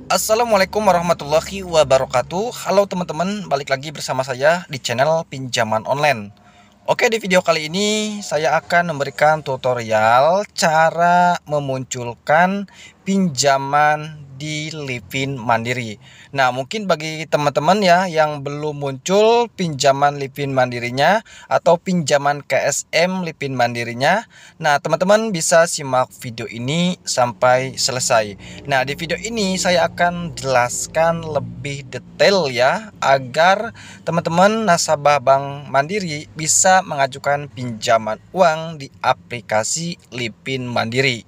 Assalamualaikum warahmatullahi wabarakatuh. Halo teman-teman, balik lagi bersama saya di channel pinjaman online. Oke, di video kali ini saya akan memberikan tutorial cara memunculkan pinjaman di Livin Mandiri. Nah, mungkin bagi teman-teman ya yang belum muncul pinjaman Livin Mandirinya atau pinjaman KSM Livin Mandirinya, nah teman-teman bisa simak video ini sampai selesai. Nah, di video ini saya akan jelaskan lebih detail ya, agar teman-teman nasabah Bank Mandiri bisa mengajukan pinjaman uang di aplikasi Livin Mandiri.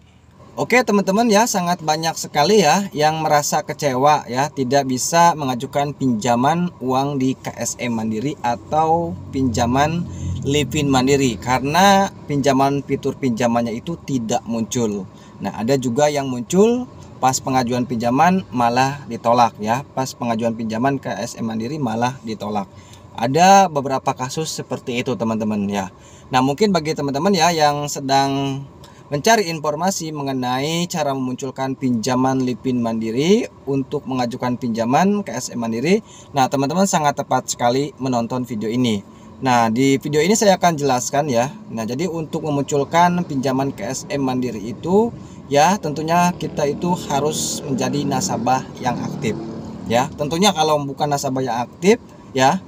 Oke teman-teman ya, sangat banyak sekali ya yang merasa kecewa ya tidak bisa mengajukan pinjaman uang di KSM Mandiri atau pinjaman Livin Mandiri karena pinjaman fitur pinjamannya itu tidak muncul. Nah, ada juga yang muncul pas pengajuan pinjaman malah ditolak ya, pas pengajuan pinjaman KSM Mandiri malah ditolak. Ada beberapa kasus seperti itu teman-teman ya. Nah, mungkin bagi teman-teman ya yang sedang mencari informasi mengenai cara memunculkan pinjaman Livin Mandiri untuk mengajukan pinjaman KSM Mandiri, nah teman-teman sangat tepat sekali menonton video ini. Nah, di video ini saya akan jelaskan ya. Nah, jadi untuk memunculkan pinjaman KSM Mandiri itu ya tentunya kita itu harus menjadi nasabah yang aktif ya. Tentunya kalau bukan nasabah yang aktif ya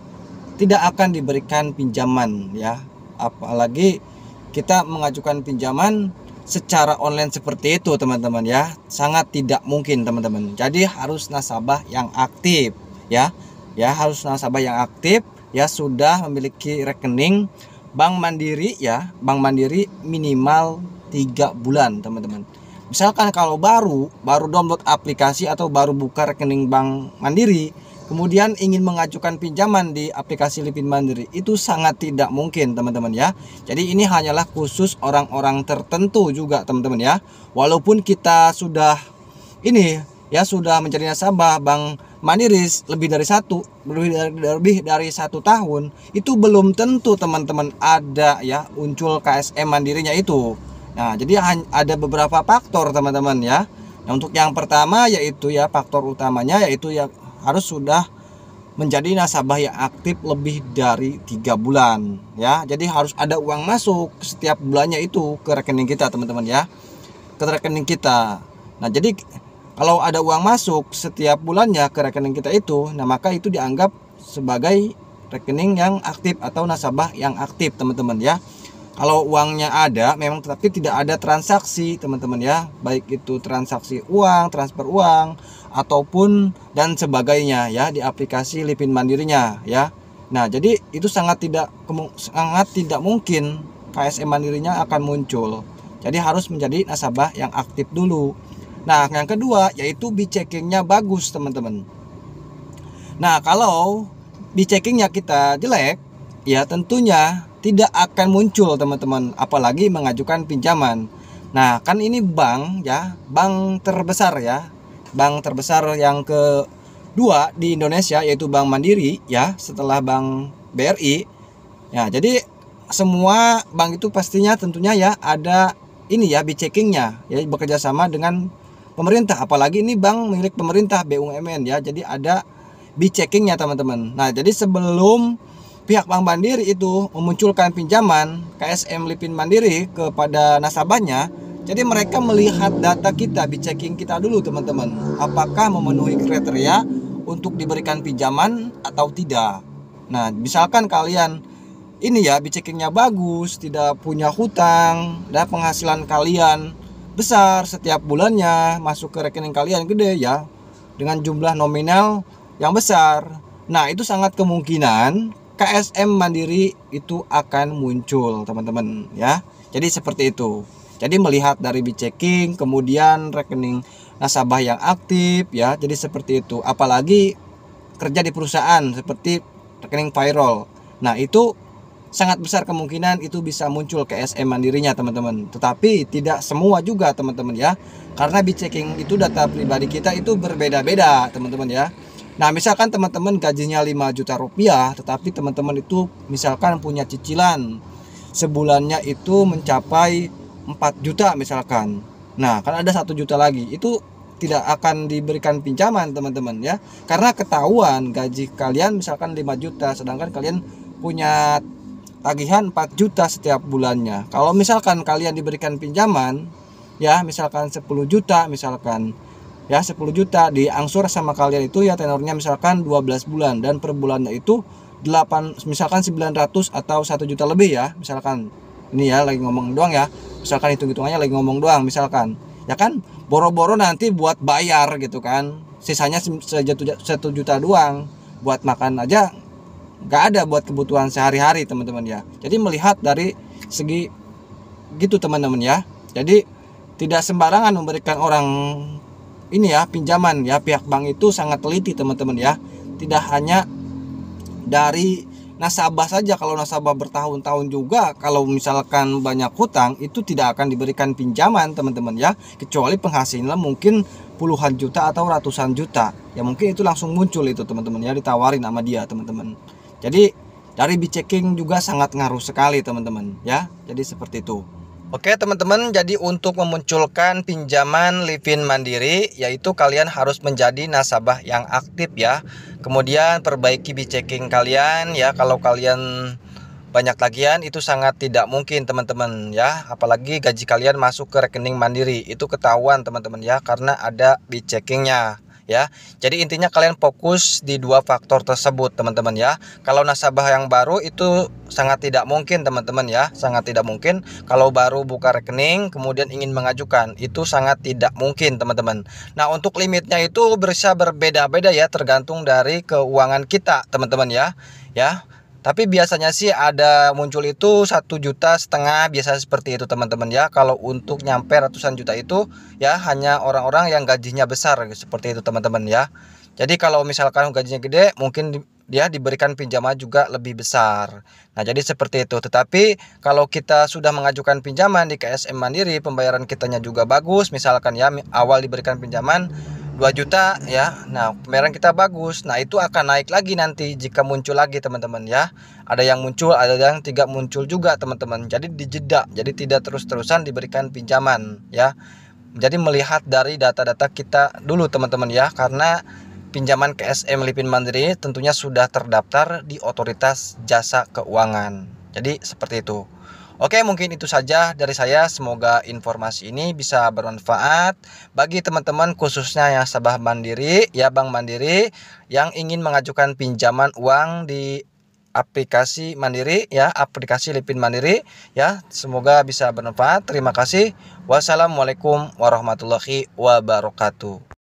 tidak akan diberikan pinjaman ya. Apalagi kita mengajukan pinjaman secara online seperti itu teman-teman ya, sangat tidak mungkin teman-teman. Jadi harus nasabah yang aktif ya, harus nasabah yang aktif ya, sudah memiliki rekening Bank Mandiri ya, Bank Mandiri minimal 3 bulan teman-teman. Misalkan kalau baru download aplikasi atau baru buka rekening Bank Mandiri, kemudian ingin mengajukan pinjaman di aplikasi Livin Mandiri, itu sangat tidak mungkin teman-teman ya. Jadi ini hanyalah khusus orang-orang tertentu juga teman-teman ya. Walaupun kita sudah ini ya sudah menjadi nasabah Bank Mandiri lebih dari satu tahun, itu belum tentu teman-teman ada ya muncul KSM Mandirinya itu. Nah, jadi ada beberapa faktor teman-teman ya. Nah, untuk yang pertama yaitu ya faktor utamanya yaitu ya harus sudah menjadi nasabah yang aktif lebih dari 3 bulan ya. Jadi harus ada uang masuk setiap bulannya itu ke rekening kita teman-teman ya, ke rekening kita. Nah, jadi kalau ada uang masuk setiap bulannya ke rekening kita itu, nah maka itu dianggap sebagai rekening yang aktif atau nasabah yang aktif teman-teman ya. Kalau uangnya ada memang tetapi tidak ada transaksi teman-teman ya, baik itu transaksi uang, transfer uang ataupun dan sebagainya ya di aplikasi Livin Mandirinya ya. Nah, jadi itu sangat tidak mungkin KSM Mandirinya akan muncul. Jadi harus menjadi nasabah yang aktif dulu. Nah, yang kedua yaitu B-checkingnya bagus teman-teman. Nah, kalau B-checkingnya kita jelek ya tentunya tidak akan muncul teman-teman, apalagi mengajukan pinjaman. Nah, kan ini bank ya, bank terbesar ya, bank terbesar yang kedua di Indonesia yaitu Bank Mandiri ya, setelah Bank BRI. Ya, jadi semua bank itu pastinya tentunya ya ada ini ya B-checkingnya ya, bekerja sama dengan pemerintah, apalagi ini bank milik pemerintah BUMN ya, jadi ada B-checkingnya teman-teman. Nah, jadi sebelum pihak Bank Mandiri itu memunculkan pinjaman KSM Livin Mandiri kepada nasabahnya, jadi mereka melihat data kita, B-checking kita dulu teman-teman, apakah memenuhi kriteria untuk diberikan pinjaman atau tidak. Nah, misalkan kalian ini ya B-checkingnya bagus, tidak punya hutang, dan penghasilan kalian besar setiap bulannya masuk ke rekening kalian gede ya, dengan jumlah nominal yang besar. Nah, itu sangat kemungkinan KSM Mandiri itu akan muncul teman-teman ya. Jadi seperti itu. Jadi melihat dari B-checking, kemudian rekening nasabah yang aktif ya. Jadi seperti itu. Apalagi kerja di perusahaan seperti rekening payroll. Nah, itu sangat besar kemungkinan itu bisa muncul KSM Mandirinya teman-teman. Tetapi tidak semua juga teman-teman ya. Karena B-checking itu data pribadi kita itu berbeda-beda teman-teman ya. Nah, misalkan teman-teman gajinya 5 juta rupiah, tetapi teman-teman itu misalkan punya cicilan sebulannya itu mencapai 4 juta misalkan. Nah, kan ada 1 juta lagi. Itu tidak akan diberikan pinjaman teman-teman ya, karena ketahuan gaji kalian misalkan 5 juta sedangkan kalian punya tagihan 4 juta setiap bulannya. Kalau misalkan kalian diberikan pinjaman ya, misalkan 10 juta misalkan ya, 10 juta diangsur sama kalian itu ya, tenornya misalkan 12 bulan dan per bulannya itu 8 misalkan 900 atau 1 juta lebih ya, misalkan ini ya lagi ngomong doang ya, misalkan hitung-hitungannya lagi ngomong doang misalkan ya kan, boro-boro nanti buat bayar gitu kan, sisanya 1 juta doang buat makan aja nggak ada buat kebutuhan sehari-hari teman-teman ya. Jadi melihat dari segi gitu teman-teman ya, jadi tidak sembarangan memberikan orang ini ya pinjaman ya, pihak bank itu sangat teliti teman-teman ya, tidak hanya dari nasabah saja. Kalau nasabah bertahun-tahun juga, kalau misalkan banyak hutang itu tidak akan diberikan pinjaman teman-teman ya, kecuali penghasilan mungkin puluhan juta atau ratusan juta ya, mungkin itu langsung muncul itu teman-teman ya, ditawarin sama dia teman-teman. Jadi dari B-checking juga sangat ngaruh sekali teman-teman ya, jadi seperti itu. Oke teman-teman, jadi untuk memunculkan pinjaman Livin Mandiri yaitu kalian harus menjadi nasabah yang aktif ya. Kemudian perbaiki B-checking kalian ya, kalau kalian banyak tagihan itu sangat tidak mungkin teman-teman ya, apalagi gaji kalian masuk ke rekening Mandiri itu ketahuan teman-teman ya, karena ada B-checkingnya ya. Jadi intinya kalian fokus di dua faktor tersebut teman-teman ya. Kalau nasabah yang baru itu sangat tidak mungkin teman-teman ya, sangat tidak mungkin. Kalau baru buka rekening kemudian ingin mengajukan itu sangat tidak mungkin teman-teman. Nah untuk limitnya itu bisa berbeda-beda ya, tergantung dari keuangan kita teman-teman ya. Tapi biasanya sih ada muncul itu 1,5 juta biasa seperti itu teman-teman ya. Kalau untuk nyampe ratusan juta itu ya hanya orang-orang yang gajinya besar seperti itu teman-teman ya. Jadi kalau misalkan gajinya gede mungkin dia diberikan pinjaman juga lebih besar. Nah jadi seperti itu. Tetapi kalau kita sudah mengajukan pinjaman di KSM Mandiri, pembayaran kitanya juga bagus, misalkan ya awal diberikan pinjaman 2 juta ya. Nah pembayaran kita bagus, nah itu akan naik lagi nanti jika muncul lagi teman-teman ya. Ada yang muncul, ada yang tidak muncul juga teman-teman. Jadi dijeda, jadi tidak terus-terusan diberikan pinjaman ya. Jadi melihat dari data-data kita dulu teman-teman ya, karena pinjaman KSM Livin Mandiri tentunya sudah terdaftar di Otoritas Jasa Keuangan. Jadi seperti itu. Oke, mungkin itu saja dari saya. Semoga informasi ini bisa bermanfaat bagi teman-teman khususnya yang nasabah Mandiri ya, Bank Mandiri yang ingin mengajukan pinjaman uang di aplikasi Mandiri ya, aplikasi Livin Mandiri ya. Semoga bisa bermanfaat. Terima kasih. Wassalamualaikum warahmatullahi wabarakatuh.